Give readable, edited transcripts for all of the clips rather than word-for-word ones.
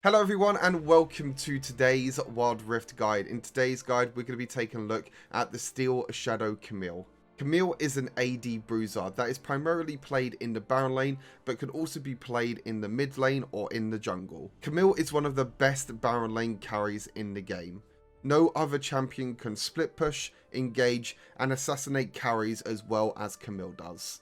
Hello everyone and welcome to today's Wild Rift guide. In today's guide we're going to be taking a look at the Steel Shadow Camille. Camille is an AD bruiser that is primarily played in the Baron lane but could also be played in the mid lane or in the jungle. Camille is one of the best Baron lane carries in the game. No other champion can split push, engage and assassinate carries as well as Camille does.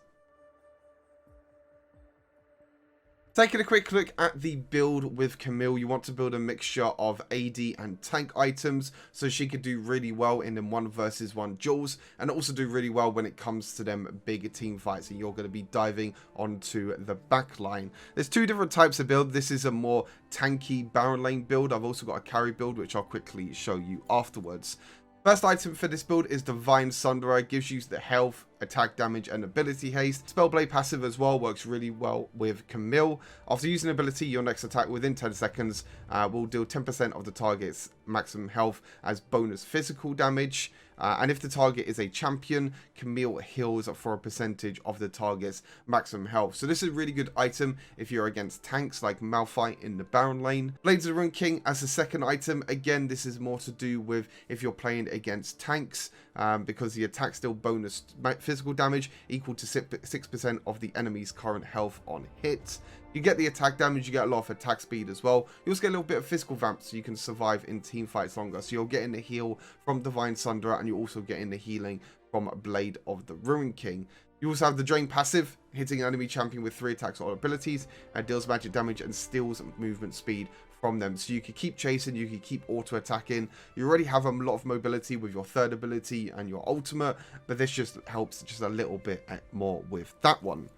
Taking a quick look at the build with Camille, you want to build a mixture of AD and tank items so she could do really well in them 1 versus 1 duels and also do really well when it comes to them big team fights and you're going to be diving onto the back line. There's 2 different types of build. This is a more tanky Baron lane build. I've also got a carry build which I'll quickly show you afterwards. First item for this build is Divine Sunderer. Gives you the health, attack damage and ability haste. Spellblade passive as well works really well with Camille. After using ability, your next attack within 10 seconds will deal 10% of the target's maximum health as bonus physical damage. And if the target is a champion, Camille heals for a percentage of the target's maximum health. So this is a really good item if you're against tanks like Malphite in the Baron lane. Blades of the Rune King as the second item. Again, this is more to do with if you're playing against tanks because the attack still bonus physical damage equal to 6% of the enemy's current health on hit. You get the attack damage, you get a lot of attack speed as well. You also get a little bit of physical vamp so you can survive in team fights longer. So you're getting the heal from Divine Sunderer and you're also getting the healing from Blade of the Rune King. You also have the Drain passive, hitting an enemy champion with 3 attacks or abilities and deals magic damage and steals movement speed from them. So you can keep chasing, you can keep auto attacking. You already have a lot of mobility with your third ability and your ultimate, but this just helps just a little bit more with that one.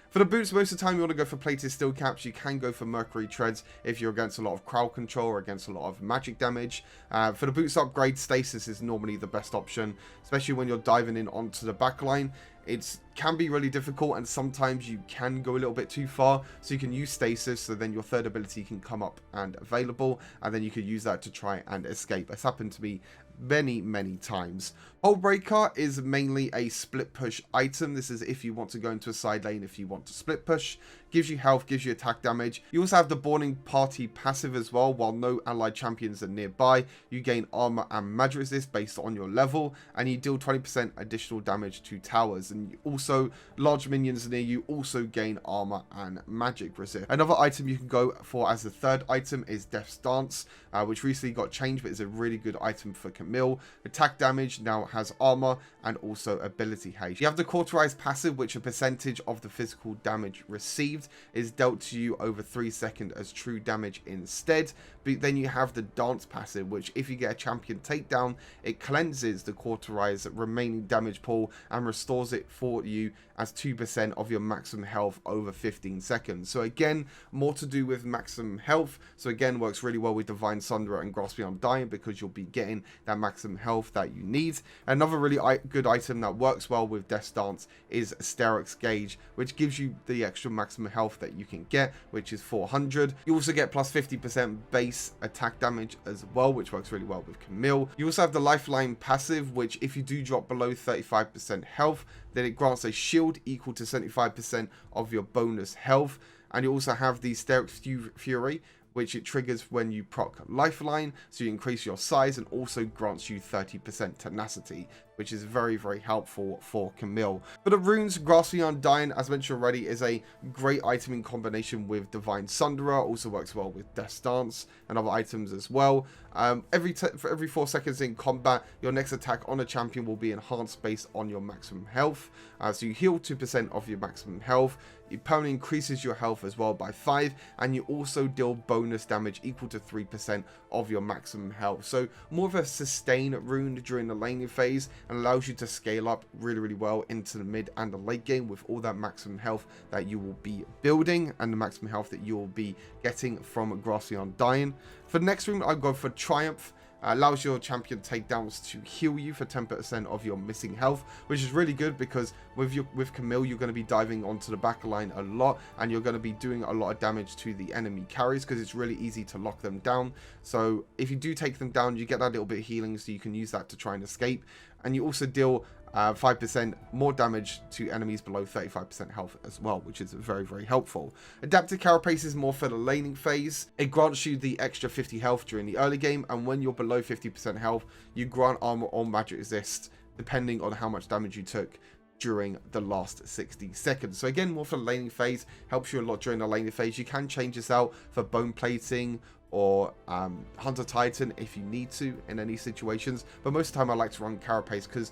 For the boots, most of the time you want to go for plated steel caps. You can go for mercury treads if you're against a lot of crowd control or against a lot of magic damage. For the boots upgrade, stasis is normally the best option, especially when you're diving in onto the back line. It can be really difficult and sometimes you can go a little bit too far, so you can use stasis so then your third ability can come up and available and then you could use that to try and escape. It's happened to me many times. Hullbreaker is mainly a split push item. This is if you want to go into a side lane, if you want to split push. Gives you health, gives you attack damage. You also have the Boarding Party passive as well. While no allied champions are nearby, you gain armor and magic resist based on your level and you deal 20% additional damage to towers, and also large minions near you also gain armor and magic resist. Another item you can go for as the third item is Death's Dance, which recently got changed but is a really good item for Camille. Attack damage now has armor and also ability haste. You have the Cauterized passive, which a percentage of the physical damage received is dealt to you over 3 seconds as true damage instead. But then you have the Dance passive, which if you get a champion takedown, it cleanses the Cauterized remaining damage pool and restores it for you as 2% of your maximum health over 15 seconds. So again, more to do with maximum health. So again, works really well with Divine Sunderer and Grasping Undying because you'll be getting that maximum health that you need. Another really good item that works well with Death's Dance is Sterix Gauge, which gives you the extra maximum health that you can get, which is 400. You also get plus 50% base attack damage as well, which works really well with Camille. You also have the Lifeline passive, which if you do drop below 35% health, then it grants a shield equal to 75% of your bonus health. And you also have the Sterix Fury, which it triggers when you proc Lifeline, so you increase your size and also grants you 30% tenacity, which is very helpful for Camille. For the runes, Grasping Undying, as mentioned already, is a great item in combination with Divine Sunderer. Also works well with Death's Dance and other items as well. For every 4 seconds in combat, your next attack on a champion will be enhanced based on your maximum health. So you heal 2% of your maximum health. It permanently increases your health as well by 5, and you also deal bonus damage equal to 3% of your maximum health. So more of a sustain rune during the laning phase, and allows you to scale up really well into the mid and the late game with all that maximum health that you will be building and the maximum health that you will be getting from Grasping Undying. For the next rune, I'll go for Triumph. Allows your champion takedowns to heal you for 10% of your missing health, which is really good because with Camille you're going to be diving onto the back line a lot and you're going to be doing a lot of damage to the enemy carries because it's really easy to lock them down. So if you do take them down, you get that little bit of healing, so you can use that to try and escape. and you also deal 5% more damage to enemies below 35% health as well, which is very, very helpful. Adaptive Carapace is more for the laning phase. It grants you the extra 50 health during the early game, and when you're below 50% health, you grant armor or magic resist, depending on how much damage you took during the last 60 seconds. So again, more for the laning phase, helps you a lot during the laning phase. You can change this out for bone plating or Hunter Titan if you need to in any situations, but most of the time I like to run Carapace because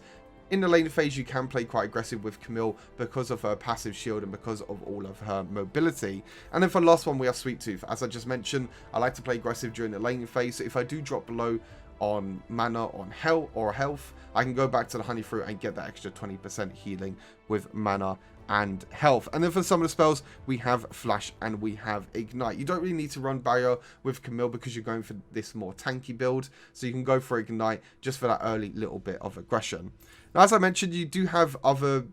in the laning phase you can play quite aggressive with Camille because of her passive shield and because of all of her mobility. And then for the last one we have Sweet Tooth. As I just mentioned, I like to play aggressive during the laning phase, so if I do drop below on mana on health, I can go back to the honey fruit and get that extra 20% healing with mana and health. And then for some of the spells we have Flash and we have Ignite. You don't really need to run Barrier with Camille because you're going for this more tanky build, so you can go for Ignite just for that early little bit of aggression. Now, as I mentioned, you do have other,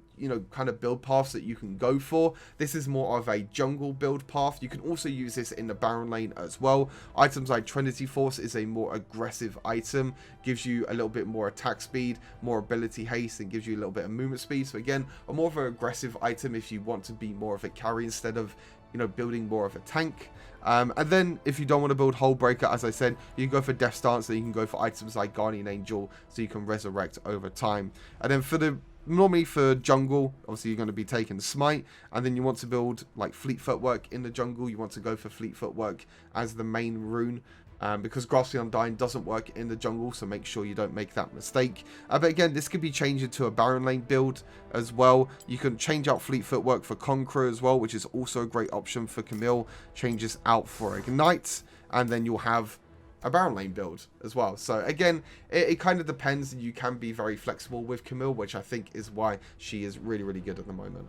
kind of build paths that you can go for. This is more of a jungle build path. You can also use this in the Baron lane as well. Items like Trinity Force is a more aggressive item, gives you a little bit more attack speed, more ability haste, and gives you a little bit of movement speed. So again, a more of an aggressive item if you want to be more of a carry instead of building more of a tank. And then if you don't want to build Hullbreaker, as I said, you can go for Death Stance, and you can go for items like Guardian Angel, so you can resurrect over time. And then normally for jungle, obviously you're going to be taking the Smite, and then you want to build like Fleet Footwork in the jungle. You want to go for Fleet Footwork as the main rune, because Grasp the Undying doesn't work in the jungle, so make sure you don't make that mistake. But again, this could be changed into a Baron lane build as well. You can change out Fleet Footwork for Conqueror as well, which is also a great option for Camille. Change this out for Ignite, and then you'll have a Baron lane build as well. So again, it kind of depends. You can be very flexible with Camille, which I think is why she is really, really good at the moment.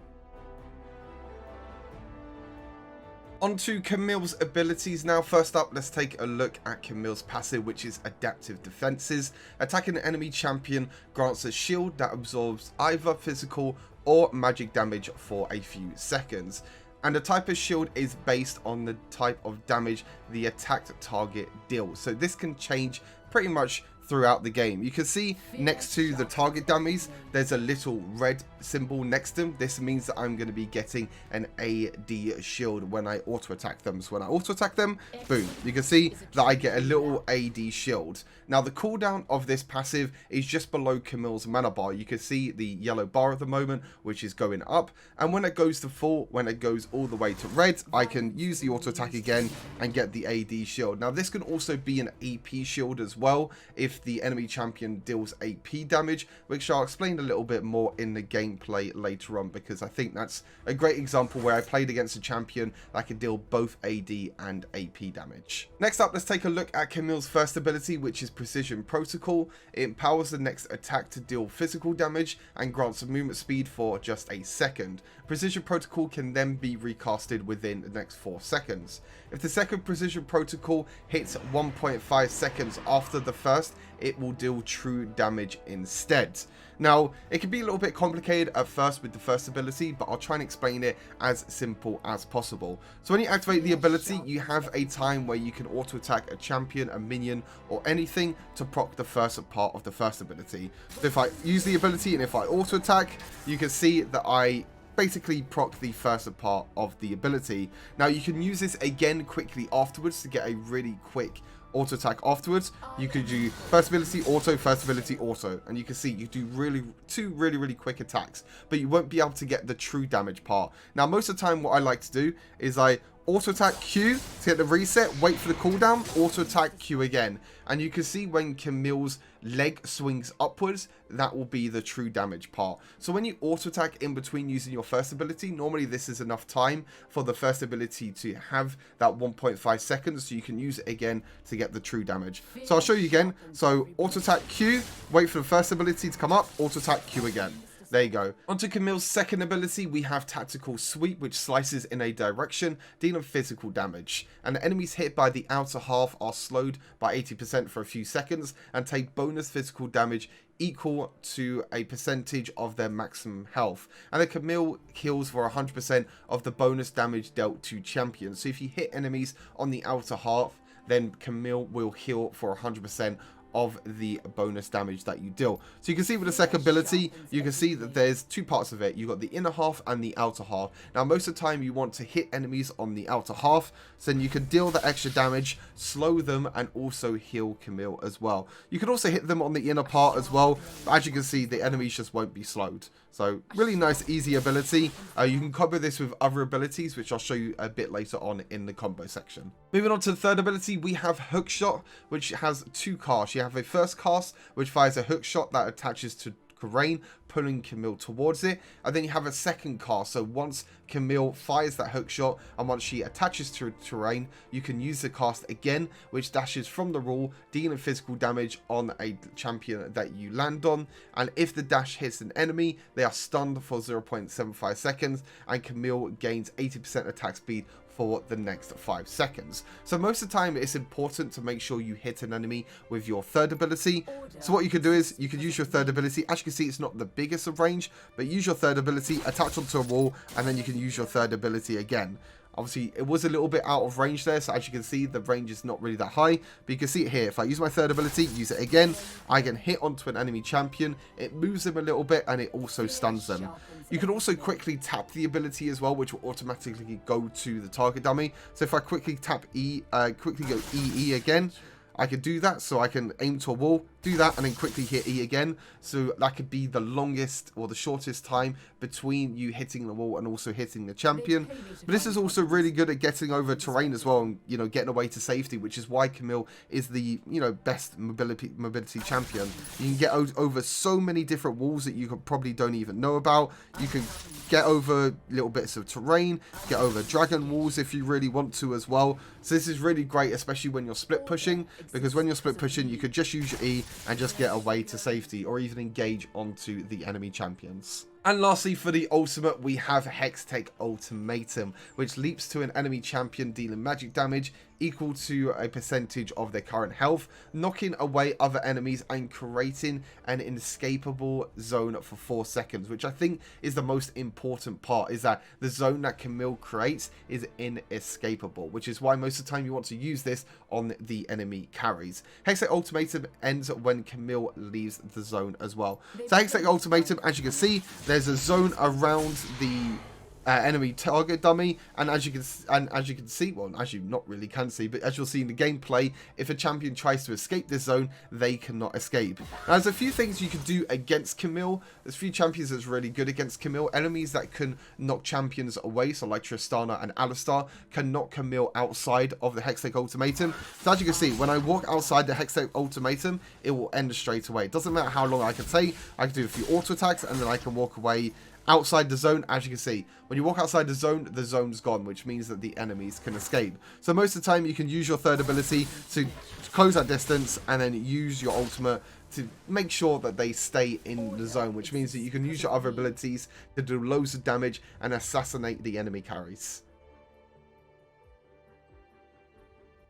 Onto Camille's abilities now. First up, let's take a look at Camille's passive, which is Adaptive Defenses. Attacking an enemy champion grants a shield that absorbs either physical or magic damage for a few seconds. And the type of shield is based on the type of damage the attacked target deals. So this can change pretty much throughout the game. You can see next to the target dummies, there's a little red symbol next to them. This means that I'm going to be getting an AD shield when I auto attack them. So when I auto attack them, boom, you can see that I get a little AD shield. Now the cooldown of this passive is just below Camille's mana bar. You can see the yellow bar at the moment, which is going up, and when it goes to full, when it goes all the way to red, I can use the auto attack again and get the AD shield. Now this can also be an AP shield as well if the enemy champion deals AP damage, which I'll explain a little bit more in the gameplay later on, because I think that's a great example where I played against a champion that could deal both AD and AP damage. Next up, let's take a look at Camille's first ability, which is Precision Protocol. It empowers the next attack to deal physical damage and grants movement speed for just a second. Precision Protocol can then be recasted within the next 4 seconds. If the second Precision Protocol hits 1.5 seconds after the first, it will deal true damage instead. Now, it can be a little bit complicated at first with the first ability, but I'll try and explain it as simple as possible. So when you activate the ability, you have a time where you can auto attack a champion, a minion, or anything to proc the first part of the first ability. So if I use the ability and if I auto attack, you can see that I basically proc the first part of the ability. Now you can use this again quickly afterwards to get a really quick auto attack afterwards. You could do first ability auto, first ability auto, and you can see you do two really quick attacks, but you won't be able to get the true damage part. Now most of the time what I like to do is I auto attack Q to get the reset, wait for the cooldown, auto attack Q again, and you can see when Camille's leg swings upwards, that will be the true damage part. So when you auto attack in between using your first ability, normally this is enough time for the first ability to have that 1.5 seconds, so you can use it again to get the true damage. So I'll show you again. So auto attack Q, wait for the first ability to come up, auto attack Q again. There you go. Onto Camille's second ability, we have Tactical Sweep, which slices in a direction, dealing physical damage. And the enemies hit by the outer half are slowed by 80% for a few seconds and take bonus physical damage equal to a percentage of their maximum health. And the Camille heals for 100% of the bonus damage dealt to champions. So if you hit enemies on the outer half, then Camille will heal for 100% of the bonus damage that you deal. So you can see with the second ability, you can see that there's two parts of it. You've got the inner half and the outer half. Now most of the time you want to hit enemies on the outer half, so then you can deal the extra damage, slow them, and also heal Camille as well. You can also hit them on the inner part as well, but as you can see, the enemies just won't be slowed. So really nice, easy ability. You can combo this with other abilities, which I'll show you a bit later on in the combo section. Moving on to the third ability, we have Hook Shot, which has two casts. You have a first cast, which fires a hook shot that attaches to Rain, pulling Camille towards it, and then you have a second cast. So once Camille fires that hook shot and once she attaches to terrain, you can use the cast again, which dashes from the wall, dealing physical damage on a champion that you land on. And if the dash hits an enemy, they are stunned for 0.75 seconds, and Camille gains 80% attack speed for the next 5 seconds. So most of the time it's important to make sure you hit an enemy with your third ability. So what you can do is you can use your third ability. As you can see, it's not the biggest of range, but use your third ability, attach onto a wall, and then you can use your third ability again. Obviously, it was a little bit out of range there, so as you can see, the range is not really that high, but you can see it here. If I use my third ability, use it again, I can hit onto an enemy champion, it moves them a little bit, and it also stuns them. You can also quickly tap the ability as well, which will automatically go to the target dummy. So if I quickly tap quickly go EE again, I can do that, so I can aim to a wall, do that, and then quickly hit E again. So that could be the longest or the shortest time between you hitting the wall and also hitting the champion. But this is also really good at getting over terrain as well, and getting away to safety, which is why Camille is the best mobility champion. You can get over so many different walls that you probably don't even know about. You can get over little bits of terrain, get over dragon walls if you really want to as well. So this is really great, especially when you're split pushing, because when you're split pushing, you could just use your E and just get away to safety, or even engage onto the enemy champions. And lastly, for the ultimate, we have Hextech Ultimatum, which leaps to an enemy champion dealing magic damage equal to a percentage of their current health, knocking away other enemies and creating an inescapable zone for 4 seconds, which I think is the most important part, is that the zone that Camille creates is inescapable, which is why most of the time you want to use this on the enemy carries. Hextech Ultimatum ends when Camille leaves the zone as well. So Hextech Ultimatum, as you can see, there's a zone around the enemy target dummy, and as you can see, well, as you not really can see, but as you'll see in the gameplay, if a champion tries to escape this zone, they cannot escape. Now, there's a few things you can do against Camille. There's a few champions that's really good against Camille. Enemies that can knock champions away, so like Tristana and Alistar, can knock Camille outside of the Hextech Ultimatum. So as you can see, when I walk outside the Hextech Ultimatum, it will end straight away. It doesn't matter how long I can stay. I can do a few auto attacks, and then I can walk away outside the zone. As you can see, when you walk outside the zone's gone, which means that the enemies can escape. So most of the time you can use your third ability to close that distance, and then use your ultimate to make sure that they stay in the zone, which means that you can use your other abilities to do loads of damage and assassinate the enemy carries.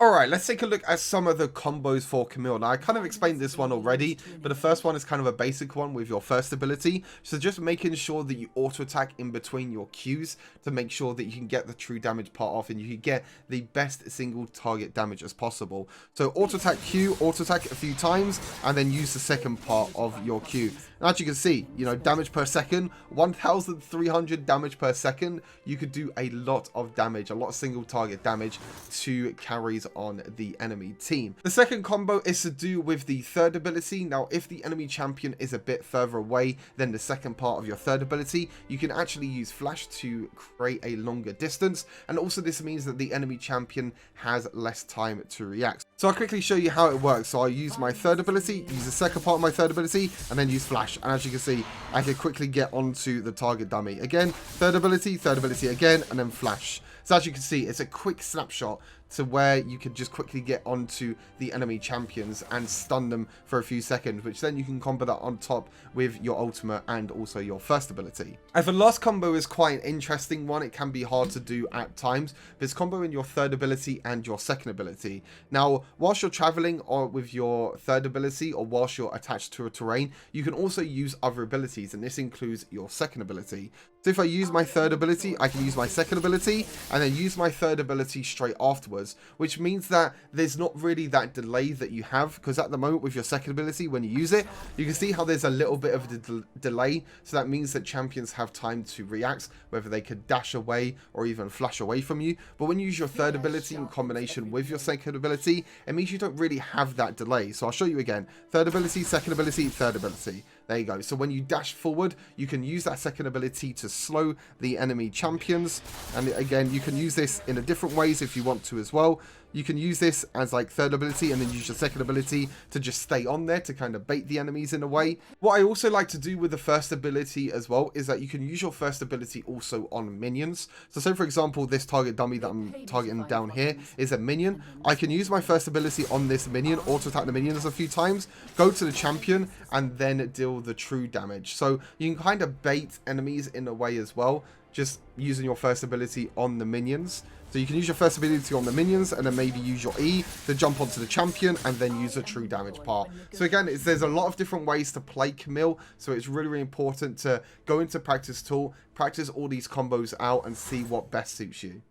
Alright, let's take a look at some of the combos for Camille. Now, I kind of explained this one already, but the first one is kind of a basic one with your first ability. So just making sure that you auto-attack in between your Qs to make sure that you can get the true damage part off and you can get the best single target damage as possible. So auto-attack Q, auto-attack a few times, and then use the second part of your Q. Now, as you can see, damage per second, 1,300 damage per second. You could do a lot of damage, a lot of single target damage to carries on the enemy team. The second combo is to do with the third ability. Now, if the enemy champion is a bit further away than the second part of your third ability, you can actually use flash to create a longer distance, and also this means that the enemy champion has less time to react. So I'll quickly show you how it works. So I'll use my third ability, use the second part of my third ability, and then use flash. And as you can see, I can quickly get onto the target dummy. Again, third ability again, and then flash. So as you can see, it's a quick snapshot to where you can just quickly get onto the enemy champions and stun them for a few seconds, which then you can combo that on top with your ultimate and also your first ability. And the last combo is quite an interesting one. It can be hard to do at times, but it's comboing your third ability and your second ability. Now, whilst you're traveling or with your third ability, or whilst you're attached to a terrain, you can also use other abilities, and this includes your second ability. So if I use my third ability, I can use my second ability and then use my third ability straight afterwards. hours, which means that there's not really that delay that you have, because at the moment with your second ability, when you use it, you can see how there's a little bit of a delay. So that means that champions have time to react, whether they could dash away or even flash away from you. But when you use your third ability in combination with your second ability, it means you don't really have that delay. So I'll show you again. Third ability, second ability, third ability. There you go. So when you dash forward, you can use that second ability to slow the enemy champions. And again, you can use this in a different ways if you want to as well. You can use this as like third ability and then use your second ability to just stay on there to kind of bait the enemies in a way. What I also like to do with the first ability as well is that you can use your first ability also on minions. So say for example, this target dummy that I'm targeting down here is a minion. I can use my first ability on this minion, auto attack the minions a few times, go to the champion and then deal the true damage. So you can kind of bait enemies in a way as well, just using your first ability on the minions. So you can use your first ability on the minions and then maybe use your E to jump onto the champion and then use the true damage part. So again, there's a lot of different ways to play Camille. So it's really, really important to go into practice tool, practice all these combos out and see what best suits you.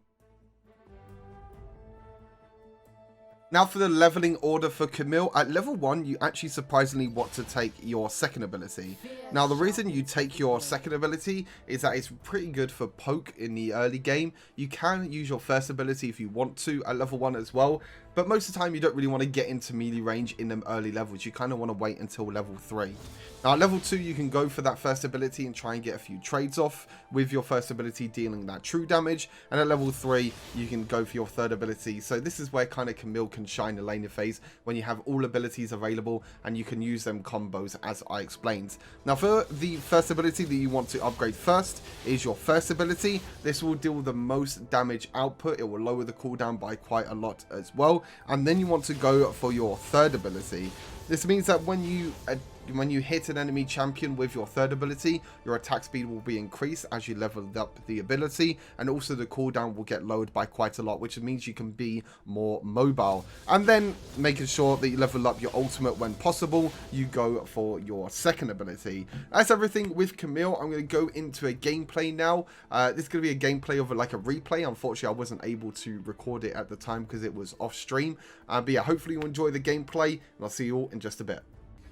Now for the leveling order for Camille, at level 1, you actually surprisingly want to take your second ability. Now the reason you take your second ability is that it's pretty good for poke in the early game. You can use your first ability if you want to at level 1 as well, but most of the time you don't really want to get into melee range in them early levels. You kind of want to wait until level 3. Now at level 2 you can go for that first ability and try and get a few trades off with your first ability dealing that true damage, and at level 3 you can go for your third ability. So this is where kind of Camille can shine the laner phase, when you have all abilities available and you can use them combos as I explained. Now for the first ability that you want to upgrade first is your first ability. This will deal the most damage output. It will lower the cooldown by quite a lot as well. And then you want to go for your third ability. This means that when you hit an enemy champion with your third ability, your attack speed will be increased as you leveled up the ability, and also the cooldown will get lowered by quite a lot, which means you can be more mobile. And then making sure that you level up your ultimate when possible, you go for your second ability. That's everything with Camille. I'm going to go into a gameplay now. This is going to be a gameplay of like a replay. Unfortunately, I wasn't able to record it at the time because it was off stream. But yeah, hopefully you enjoy the gameplay, and I'll see you all in just a bit.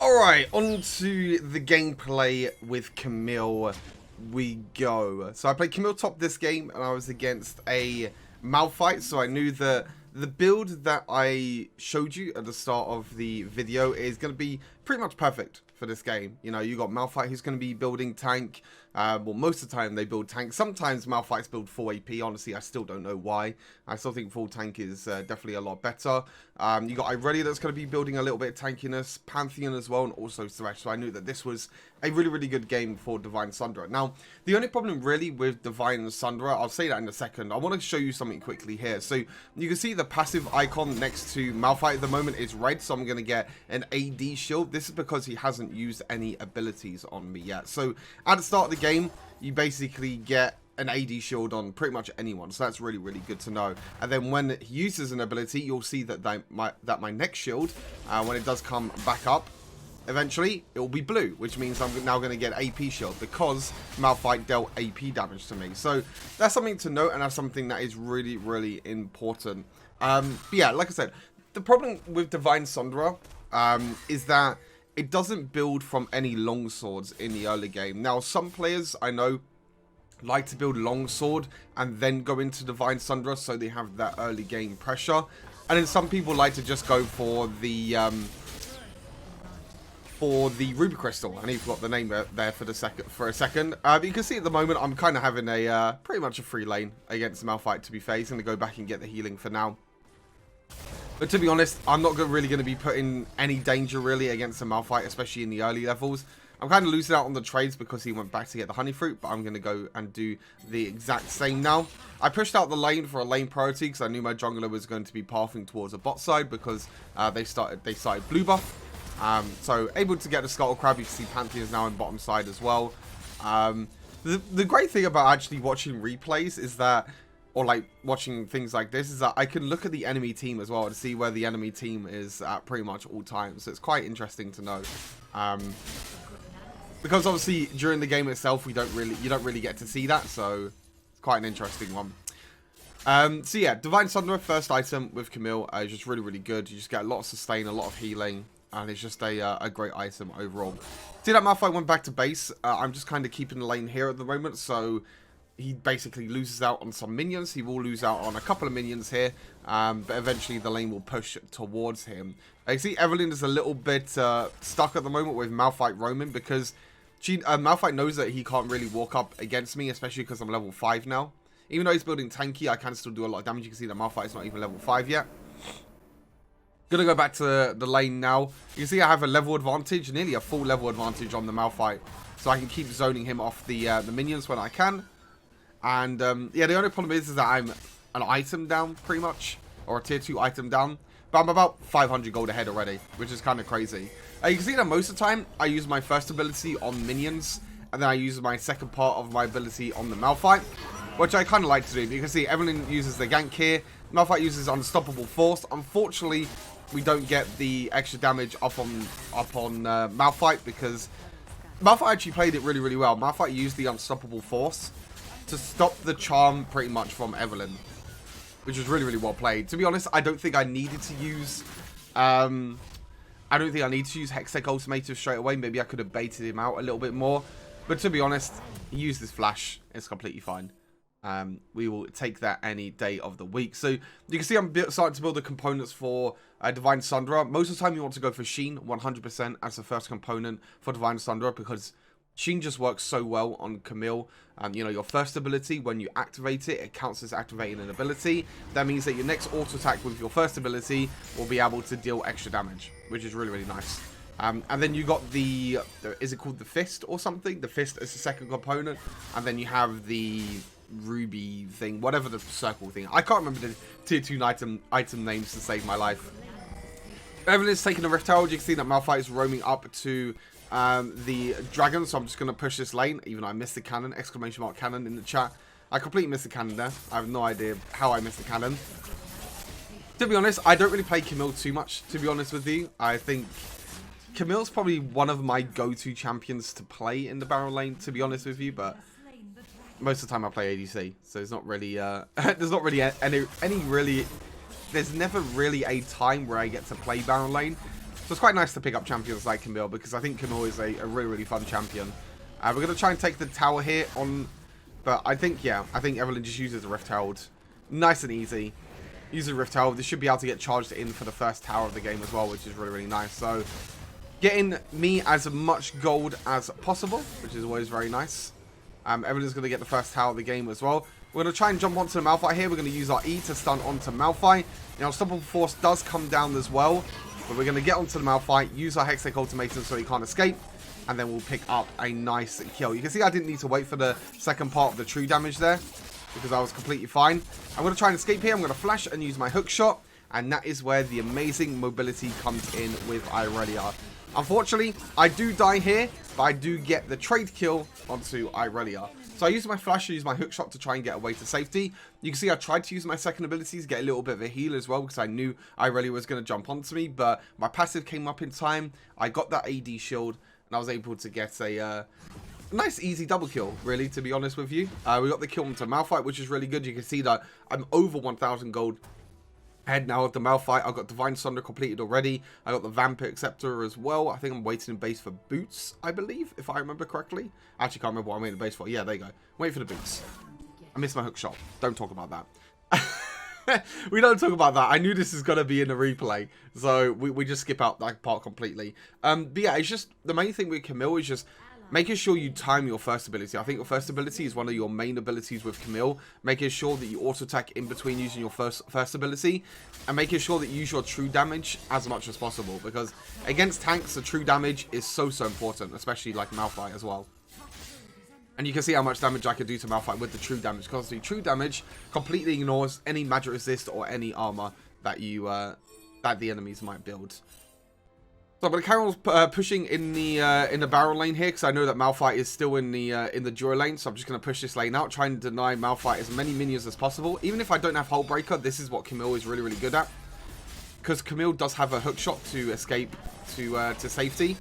Alright, on to the gameplay with Camille we go. So I played Camille top this game and I was against a Malphite, so I knew that the build that I showed you at the start of the video is going to be pretty much perfect for this game. You know, you got Malphite who's going to be building tank. Well, most of the time they build tank. Sometimes Malphites build full AP. Honestly, I still don't know why. I still think full tank is definitely a lot better. You got Irelia that's going to be building a little bit of tankiness, Pantheon as well, and also Thresh. So I knew that this was a really, really good game for Divine Sundra. Now, the only problem really with Divine Sundra, I'll say that in a second. I want to show you something quickly here. So you can see the passive icon next to Malphite at the moment is red. So I'm going to get an AD shield. This is because he hasn't used any abilities on me yet. So at the start of the game, you basically get an AD shield on pretty much anyone, so that's really, really good to know. And then when he uses an ability, you'll see that my next shield, when it does come back up, eventually it will be blue, which means I'm now going to get AP shield because Malphite dealt AP damage to me. So that's something to note, and that's something that is really, really important. But yeah, like I said, the problem with Divine Sundra is that it doesn't build from any longswords in the early game. Now, some players I know like to build longsword and then go into Divine Sundra so they have that early game pressure. And then some people like to just go for the Ruby Crystal. I need to forgot the name there for a second. But you can see at the moment I'm kind of having a pretty much a free lane against Malphite, to be fair. He's going to go back and get the healing for now. But to be honest, I'm not really going to be put in any danger really against a Malphite, especially in the early levels. I'm kind of losing out on the trades because he went back to get the honey fruit, but I'm going to go and do the exact same now. I pushed out the lane for a lane priority because I knew my jungler was going to be pathing towards a bot side because they started blue buff. So able to get the Scuttle Crab. You can see Pantheon is now in bottom side as well. The great thing about actually watching replays is that, or like watching things like this, is that I can look at the enemy team as well to see where the enemy team is at pretty much all times. So it's quite interesting to know. Because obviously during the game itself you don't really get to see that, so it's quite an interesting one. So yeah, Divine Sunderer, first item with Camille, is just really, really good. You just get a lot of sustain, a lot of healing, and it's just a great item overall. See that Malphite went back to base. I'm just kind of keeping the lane here at the moment, so he basically loses out on some minions. He will lose out on a couple of minions here, but eventually the lane will push towards him. I see Evelyn is a little bit stuck at the moment with Malphite roaming because Malphite knows that he can't really walk up against me, especially because I'm level 5 now. Even though he's building tanky, I can still do a lot of damage. You can see that Malphite is not even level 5 yet. Gonna go back to the lane now. You can see I have a level advantage, nearly a full level advantage on the Malphite. So I can keep zoning him off the minions when I can. And yeah, the only problem is that I'm an item down pretty much. Or a tier 2 item down. But I'm about 500 gold ahead already, which is kind of crazy. You can see that most of the time I use my first ability on minions. And then I use my second part of my ability on the Malphite, which I kind of like to do. You can see Evelyn uses the gank here. Malphite uses Unstoppable Force. Unfortunately, we don't get the extra damage up on Malphite because Malphite actually played it really, really well. Malphite used the Unstoppable Force to stop the charm pretty much from Evelyn, which was really, really well played. To be honest, I don't think I needed to use Hextech Ultimative straight away. Maybe I could have baited him out a little bit more. But to be honest, he used his flash. It's completely fine. We will take that any day of the week. So you can see I'm starting to build the components for Divine Sunderer. Most of the time you want to go for Sheen 100% as the first component for Divine Sunderer because Sheen just works so well on Camille. You know, your first ability, when you activate it, it counts as activating an ability. That means that your next auto attack with your first ability will be able to deal extra damage, which is really, really nice. And then you got is it called the Fist or something? The Fist is the second component. And then you have the ruby thing, whatever the circle thing. I can't remember the tier 2 item names to save my life. Evelyn's taking a Rift Herald. You can see that Malphite is roaming up to the dragon, so I'm just going to push this lane, even though I missed the cannon, exclamation mark cannon in the chat. I completely missed the cannon there. I have no idea how I missed the cannon. To be honest, I don't really play Camille too much, to be honest with you. I think Camille's probably one of my go-to champions to play in the barrel lane, to be honest with you, but most of the time I play ADC, so it's not really, there's not really there's never really a time where I get to play barrel lane. So it's quite nice to pick up champions like Camille, because I think Camille is a really, really fun champion. We're going to try and take the tower here on, but I think Evelyn just uses the Rift Herald. Nice and easy. Use the Rift Herald. This should be able to get charged in for the first tower of the game as well, which is really, really nice. So getting me as much gold as possible, which is always very nice. Evelyn's going to get the first tower of the game as well. We're going to try and jump onto the Malphite here. We're going to use our E to stun onto Malphite. Now, Unstoppable Force does come down as well. But we're going to get onto the Malphite, use our Hextech Ultimatum so he can't escape. And then we'll pick up a nice kill. You can see I didn't need to wait for the second part of the true damage there, because I was completely fine. I'm going to try and escape here. I'm going to flash and use my hook shot. And that is where the amazing mobility comes in with Irelia. Unfortunately, I do die here, but I do get the trade kill onto Irelia. So I use my flash, I use my hook shot to try and get away to safety. You can see I tried to use my second ability to get a little bit of a heal as well, because I knew Irelia was going to jump onto me, but my passive came up in time. I got that AD shield, and I was able to get a nice easy double kill, really, to be honest with you. We got the kill onto Malphite, which is really good. You can see that I'm over 1,000 gold ahead now of the Malphite. I've got Divine Sunderer completed already. I got the Vampire Acceptor as well. I think I'm waiting in base for boots, I believe, if I remember correctly. I actually can't remember what I'm waiting in base for. Yeah, there you go. Wait for the boots. I missed my hook shot. Don't talk about that. We don't talk about that. I knew this is going to be in the replay, so we just skip out that part completely. But yeah, it's just the main thing with Camille is just making sure you time your first ability. I think your first ability is one of your main abilities with Camille. Making sure that you auto attack in between using your first ability, and making sure that you use your true damage as much as possible, because against tanks the true damage is so important, especially like Malphite as well. And you can see how much damage I can do to Malphite with the true damage, because the true damage completely ignores any magic resist or any armor that you that the enemies might build. So I'm going to carry on pushing in the barrel lane here, because I know that Malphite is still in the duo lane. So I'm just going to push this lane out, trying to deny Malphite as many minions as possible. Even if I don't have Hull Breaker, this is what Camille is really, really good at, because Camille does have a hook shot to escape to safety,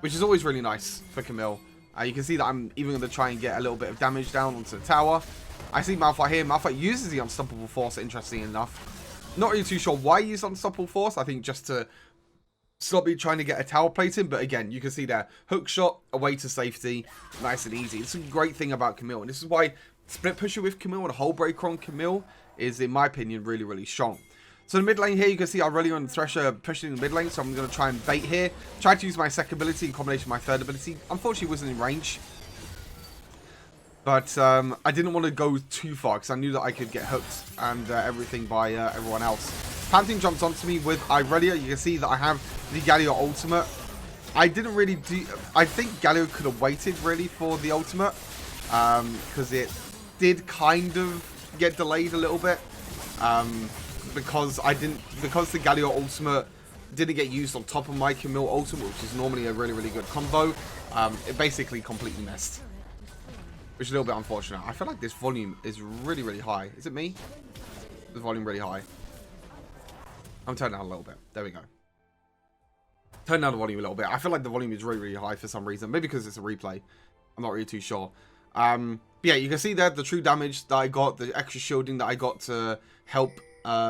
which is always really nice for Camille. You can see that I'm even going to try and get a little bit of damage down onto the tower. I see Malphite here. Malphite uses the Unstoppable Force, interestingly enough. Not really too sure why he used Unstoppable Force. I think just to stop me trying to get a tower plating. But again, you can see there, hook shot, away to safety. Nice and easy. It's a great thing about Camille. And this is why split pusher with Camille and Hull Breaker on Camille is, in my opinion, really, really strong. So in the mid lane here, you can see Irelia and Thresher pushing in the mid lane. So I'm going to try and bait here. Try to use my second ability in combination with my third ability. Unfortunately, wasn't in range. But I didn't want to go too far because I knew that I could get hooked and everything by everyone else. Pantheon jumps onto me with Irelia. You can see that I have the Galio ultimate. I didn't really do... I think Galio could have waited really for the ultimate. Because it did kind of get delayed a little bit. Because the Galio ultimate didn't get used on top of my Camille ultimate, which is normally a really, really good combo. It basically completely missed. Which is a little bit unfortunate. I feel like this volume is really, really high. Is it me? The volume really high. I'm turning down a little bit. There we go. Turn down the volume a little bit. I feel like the volume is really, really high for some reason. Maybe because it's a replay. I'm not really too sure. But yeah, you can see there the true damage that I got. The extra shielding that I got to help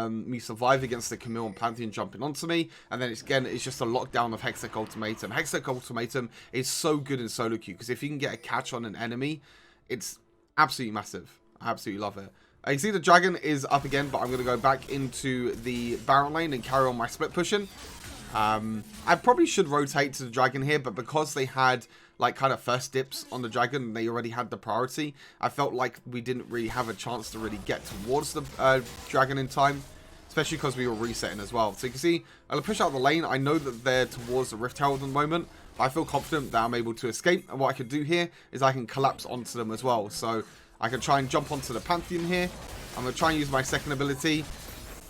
me survive against the Camille and Pantheon jumping onto me. And then it's just a lockdown of Hextech Ultimatum. Hextech Ultimatum is so good in solo queue. Because if you can get a catch on an enemy... It's absolutely massive. I absolutely love it. You see the dragon is up again, but I'm going to go back into the Baron lane and carry on my split pushing. I probably should rotate to the dragon here, but because they had like kind of first dips on the dragon and they already had the priority, I felt like we didn't really have a chance to really get towards the dragon in time, especially because we were resetting as well. So you can see I'll push out the lane. I know that they're towards the Rift Herald at the moment. I feel confident that I'm able to escape, and what I can do here is I can collapse onto them as well. So I can try and jump onto the Pantheon here. I'm going to try and use my second ability.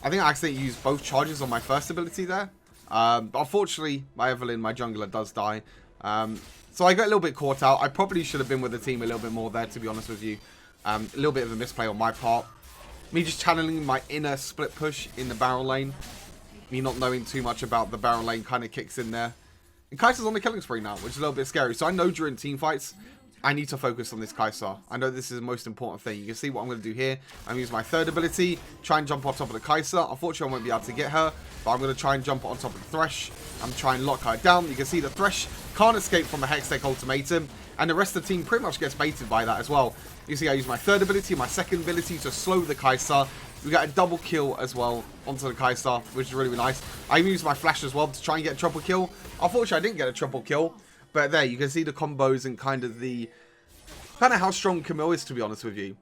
I think I accidentally used both charges on my first ability there. But unfortunately, my Evelyn, my jungler, does die. So I got a little bit caught out. I probably should have been with the team a little bit more there, to be honest with you. A little bit of a misplay on my part. Me just channeling my inner split push in the Baron lane. Me not knowing too much about the Baron lane kind of kicks in there. And Kai'Sa's on the killing spree now, which is a little bit scary. So I know during team fights, I need to focus on this Kai'Sa. I know this is the most important thing. You can see what I'm going to do here. I'm going to use my third ability, try and jump on top of the Kai'Sa. Unfortunately, I won't be able to get her, but I'm going to try and jump on top of the Thresh. I'm trying to lock her down. You can see the Thresh can't escape from the Hextech Ultimatum, and the rest of the team pretty much gets baited by that as well. You see I use my third ability, my second ability to slow the Kai'Sa. We got a double kill as well onto the Kai'Sa, which is really, really nice. I even used my flash as well to try and get a triple kill. Unfortunately, I didn't get a triple kill, but there, you can see the combos and kind of how strong Camille is, to be honest with you.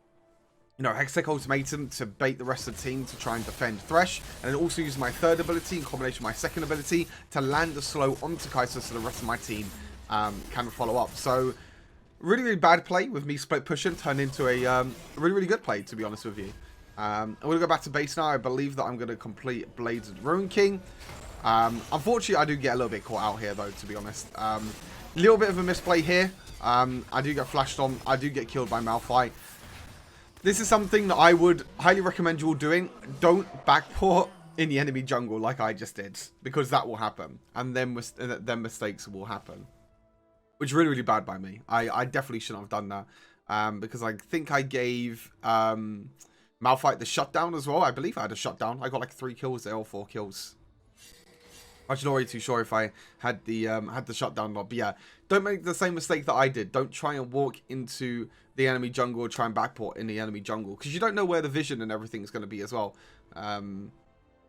You know, Hextech Ultimatum to bait the rest of the team to try and defend Thresh, and then also use my third ability in combination with my second ability to land the slow onto Kai'Sa so the rest of my team can follow up. So, really, really bad play with me split pushing turned into a really, really good play, to be honest with you. I'm going to go back to base now. I believe that I'm going to complete Blades of the Ruin King. Unfortunately, I do get a little bit caught out here, though, to be honest. A little bit of a misplay here. I do get flashed on. I do get killed by Malphite. This is something that I would highly recommend you all doing. Don't backport in the enemy jungle like I just did, because that will happen. And then mistakes will happen. Which is really, really bad by me. I definitely shouldn't have done that. Because I think I gave... Malphite the shutdown as well. I believe I had a shutdown. I got like 3 kills there, or 4 kills. I'm not really too sure if I had the shutdown or not. But yeah, don't make the same mistake that I did. Don't try and walk into the enemy jungle or try and backport in the enemy jungle, because you don't know where the vision and everything is going to be as well.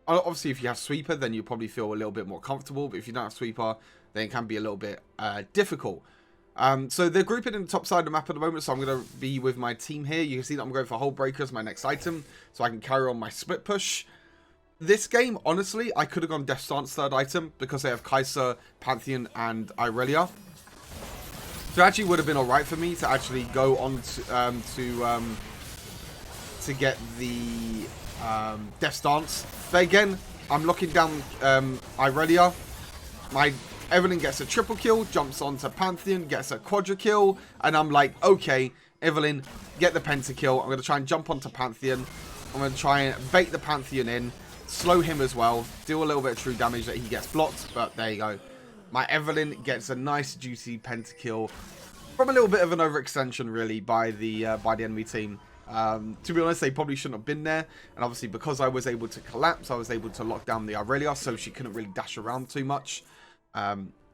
Obviously, if you have sweeper, then you probably feel a little bit more comfortable. But if you don't have sweeper, then it can be a little bit difficult. So they're grouping in the top side of the map at the moment, so I'm going to be with my team here. You can see that I'm going for Hull Breaker as my next item, so I can carry on my split push. This game, honestly, I could have gone Death Stance third item, because they have Kai'Sa, Pantheon, and Irelia. So it actually would have been alright for me to actually go on to get the Death Stance. But again, I'm locking down Irelia. My Evelyn gets a triple kill, jumps onto Pantheon, gets a quadra kill, and I'm like, okay, Evelyn, get the pentakill. I'm going to try and jump onto Pantheon. I'm going to try and bait the Pantheon in, slow him as well, do a little bit of true damage that he gets blocked, but there you go. My Evelyn gets a nice juicy pentakill from a little bit of an overextension, really, by the enemy team. To be honest, they probably shouldn't have been there. And obviously, because I was able to collapse, I was able to lock down the Aurelia, so she couldn't really dash around too much,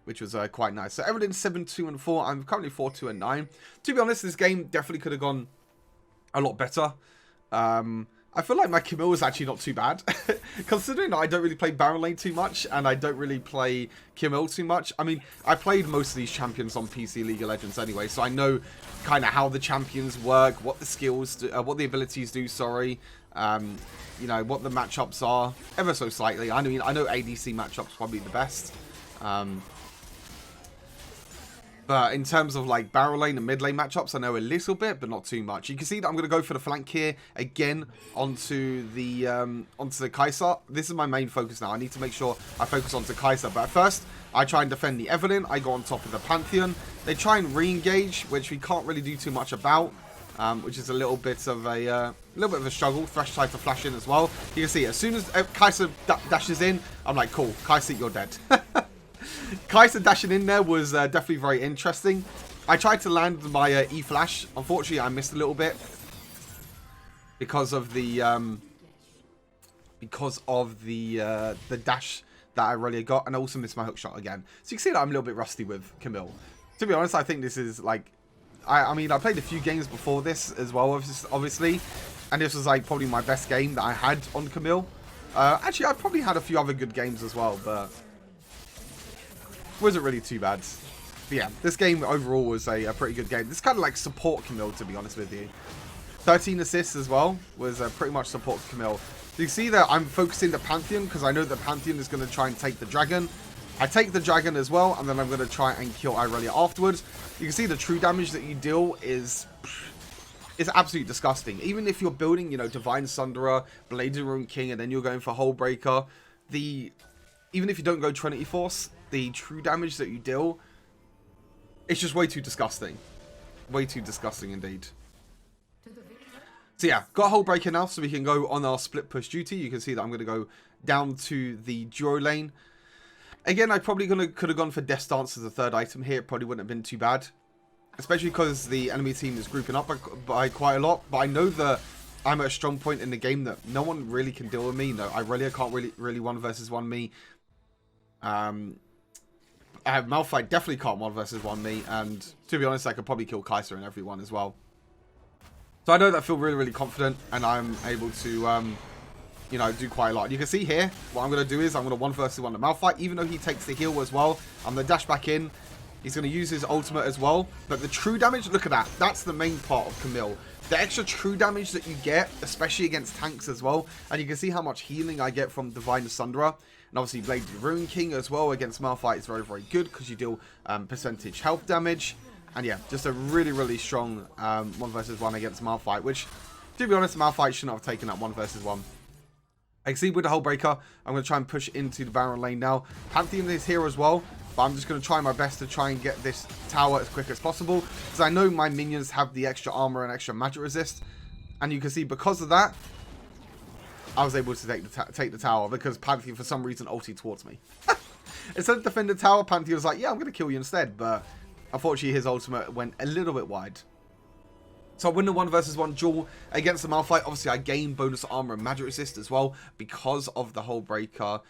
which was quite nice. So everything's 7, 2, and 4. I'm currently 4, 2, and 9. To be honest, this game definitely could have gone a lot better. I feel like my Camille was actually not too bad, considering that I don't really play Baron lane too much, and I don't really play Camille too much. I mean, I played most of these champions on PC League of Legends anyway, so I know kind of how the champions work, what the skills do, what the abilities do, sorry. You know, what the matchups are, ever so slightly. I mean, I know ADC matchups probably the best. But in terms of like barrel lane and mid lane matchups, I know a little bit, but not too much. You can see that I'm going to go for the flank here again onto the Kai'Sa. This is my main focus now. I need to make sure I focus onto Kai'Sa. But at first, I try and defend the Evelynn. I go on top of the Pantheon. They try and re-engage, which we can't really do too much about, which is a little bit of a struggle. Thresh tried to flash in as well. You can see as soon as Kai'Sa dashes in, I'm like, cool, Kai'Sa, you're dead. Kai'Sa dashing in there was definitely very interesting. I tried to land my E-Flash. Unfortunately, I missed a little bit because of the dash that I really got, and I also missed my hook shot again. So you can see that I'm a little bit rusty with Camille. To be honest, I think this is like, I mean, I played a few games before this as well, obviously, and this was like probably my best game that I had on Camille. Actually, I probably had a few other good games as well, but wasn't really too bad. But yeah, this game overall was a pretty good game. This kind of like support Camille, to be honest with you. 13 assists as well was pretty much support Camille. So you see that I'm focusing the Pantheon because I know the Pantheon is going to try and take the dragon. I take the dragon as well, and then I'm going to try and kill Irelia afterwards. You can see the true damage that you deal is absolutely disgusting. Even if you're building, you know, Divine Sunderer, Blades of Rune King, and then you're going for Hullbreaker, even if you don't go Trinity Force, the true damage that you deal, it's just way too disgusting. Way too disgusting indeed. So yeah, got Hullbreaker now, so we can go on our split push duty. You can see that I'm going to go down to the duo lane. Again, I probably could have gone for Death Dance as a third item here. It probably wouldn't have been too bad, especially because the enemy team is grouping up by quite a lot. But I know that I'm at a strong point in the game that no one really can deal with me. No, Irelia can't really 1 versus 1 me. Malphite definitely can't 1 versus 1 me, and to be honest, I could probably kill Kai'Sa and everyone as well. So I know that I feel really, really confident, and I'm able to, you know, do quite a lot. You can see here, what I'm going to do is I'm going to 1 versus 1 the Malphite, even though he takes the heal as well. I'm going to dash back in. He's going to use his ultimate as well, but the true damage, look at that. That's the main part of Camille. The extra true damage that you get, especially against tanks as well, and you can see how much healing I get from Divine Sunderer. And obviously Blades of Rune King as well against Malphite is very, very good because you deal percentage health damage. And yeah, just a really, really strong 1 versus 1 against Malphite, which, to be honest, Malphite shouldn't have taken that 1 versus 1. I can see with the Hullbreaker, I'm going to try and push into the Baron lane now. Pantheon is here as well, but I'm just going to try my best to try and get this tower as quick as possible, because I know my minions have the extra armor and extra magic resist. And you can see because of that, I was able to take the tower because Pantheon, for some reason, ulted towards me. Instead of defending the tower, Pantheon was like, yeah, I'm going to kill you instead. But unfortunately, his ultimate went a little bit wide. So I win the 1 versus 1 duel against the Malphite. Obviously, I gain bonus armor and magic resist as well because of the Hullbreaker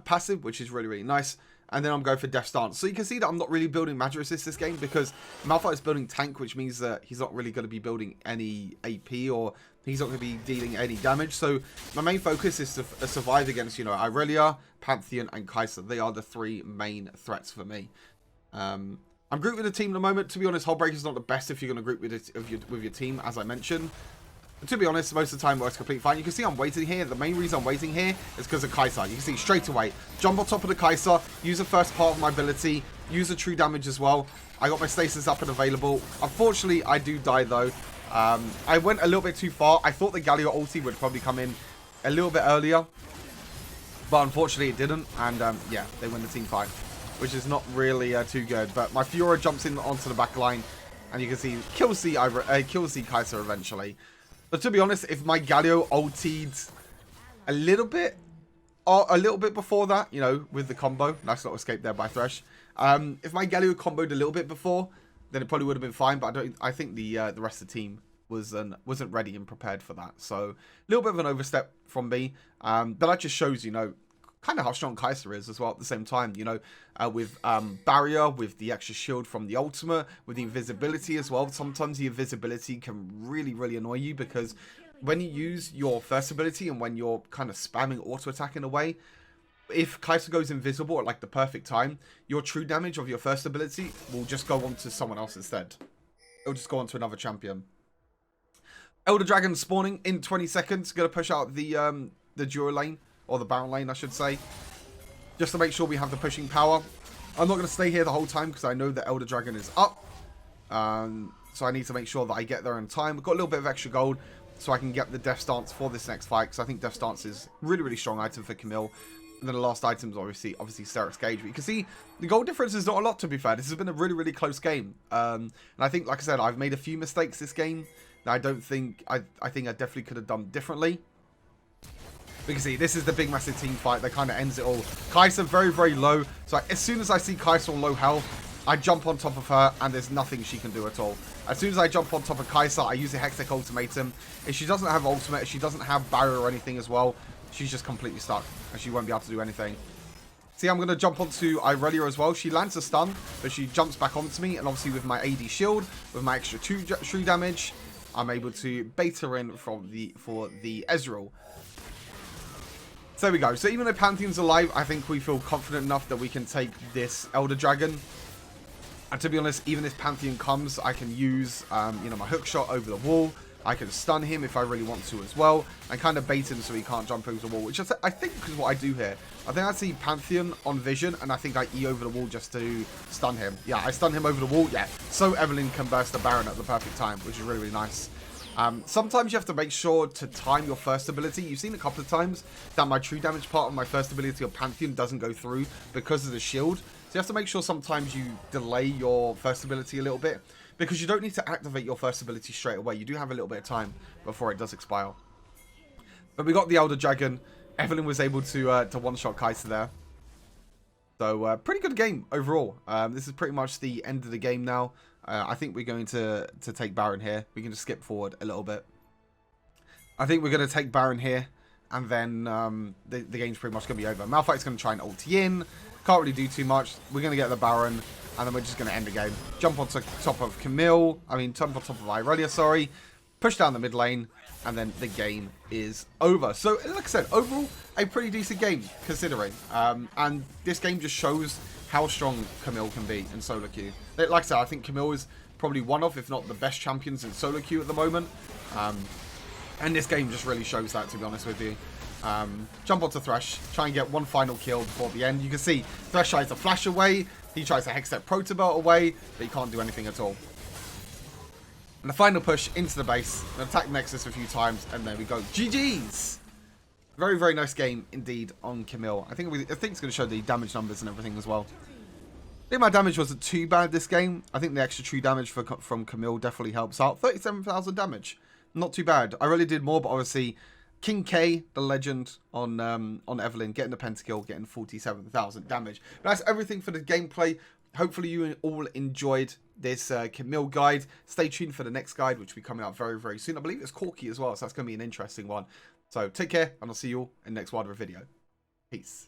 passive, which is really, really nice. And then I'm going for Death Stance. So you can see that I'm not really building magic resist this game because Malphite is building tank, which means that he's not really going to be building any AP or he's not going to be dealing any damage. So my main focus is to survive against, you know, Irelia, Pantheon, and Kai'Sa. They are the 3 main threats for me. I'm grouped with the team at the moment. To be honest, Hullbreaker is not the best if you're going to group with your team, as I mentioned. But to be honest, most of the time it works completely fine. You can see I'm waiting here. The main reason I'm waiting here is because of Kai'Sa. You can see straight away, jump on top of the Kai'Sa, use the first part of my ability, use the true damage as well. I got my stasis up and available. Unfortunately, I do die though. I went a little bit too far. I thought the Galio ulti would probably come in a little bit earlier, but unfortunately it didn't. And yeah, they win the team fight, which is not really too good. But my Fiora jumps in onto the back line, and you can see kills the Kai'Sa eventually. But to be honest, if my Galio ultied a little bit before that, you know, with the combo, nice little escape there by Thresh. If my Galio comboed a little bit before, then it probably would have been fine. But I think the rest of the team wasn't ready and prepared for that. So a little bit of an overstep from me, but that just shows, you know, kind of how strong Kai'Sa is as well at the same time, you know, with barrier, with the extra shield from the ultimate, with the invisibility as well. Sometimes the invisibility can really, really annoy you, because when you use your first ability and when you're kind of spamming auto attack in a way, if Kai'Sa goes invisible at like the perfect time, your true damage of your first ability will just go on to someone else instead. It'll just go on to another champion. Elder Dragon spawning in 20 seconds. Gonna push out the duo lane, or the Baron lane I should say, just to make sure we have the pushing power. I'm not going to stay here the whole time because I know that Elder Dragon is up, so I need to make sure that I get there in time. We've got a little bit of extra gold so I can get the Death Stance for this next fight, because I think Death Stance is really, really strong item for Camille. And then the last item is obviously Steric's Gauge. But you can see the gold difference is not a lot, to be fair. This has been a really, really close game. And I think, like I said, I've made a few mistakes this game that I don't think, I think I definitely could have done differently. We can see this is the big massive team fight that kind of ends it all. Kai'Sa very, very low. So as soon as I see Kai'Sa on low health, I jump on top of her and there's nothing she can do at all. As soon as I jump on top of Kai'Sa, I use the Hextech Ultimatum. If she doesn't have ultimate, if she doesn't have barrier or anything as well, she's just completely stuck and she won't be able to do anything. See, I'm going to jump onto Irelia as well. She lands a stun, but she jumps back onto me. And obviously with my AD shield, with my extra 2 shrew damage, I'm able to bait her in for the Ezreal. So there we go. So even though Pantheon's alive, I think we feel confident enough that we can take this Elder Dragon. And to be honest, even if Pantheon comes, I can use, you know, my hook shot over the wall. I can stun him if I really want to as well, and kind of bait him so he can't jump over the wall, which I think is what I do here. I think I see Pantheon on vision, and I think I E over the wall just to stun him. Yeah, I stun him over the wall, yeah. So Evelyn can burst the Baron at the perfect time, which is really, really nice. Sometimes you have to make sure to time your first ability. You've seen a couple of times that my true damage part of my first ability of Pantheon doesn't go through because of the shield. So you have to make sure sometimes you delay your first ability a little bit, because you don't need to activate your first ability straight away. You do have a little bit of time before it does expire. But we got the Elder Dragon. Evelyn was able to one-shot Kai'Sa there. So, pretty good game overall. This is pretty much the end of the game now. I think we're going to take Baron here. We can just skip forward a little bit. I think we're going to take Baron here. And then the game's pretty much going to be over. Malphite's going to try and ulti in. Can't really do too much. We're going to get the Baron. And then we're just going to end the game. Jump on top of Camille. Jump on top of Irelia, sorry. Push down the mid lane. And then the game is over. So, like I said, overall, a pretty decent game, considering. And this game just shows how strong Camille can be in solo queue. Like I said, I think Camille is probably one of, if not the best champions in solo queue at the moment. And this game just really shows that, to be honest with you. Jump onto Thresh. Try and get one final kill before the end. You can see Thresh tries to flash away. He tries to Hextech Protobelt away, but he can't do anything at all. And the final push into the base. And attack Nexus a few times, and there we go. GG's! Very, very nice game indeed on Camille. I think it's going to show the damage numbers and everything as well. I think my damage wasn't too bad this game. I think the extra true damage from Camille definitely helps out. 37,000 damage. Not too bad. I really did more, but obviously King K, the legend on Evelyn, getting the pentakill, getting 47,000 damage. But that's everything for the gameplay. Hopefully you all enjoyed this Camille guide. Stay tuned for the next guide, which will be coming out very, very soon. I believe it's Corki as well, so that's going to be an interesting one. So take care, and I'll see you all in the next Wilder video. Peace.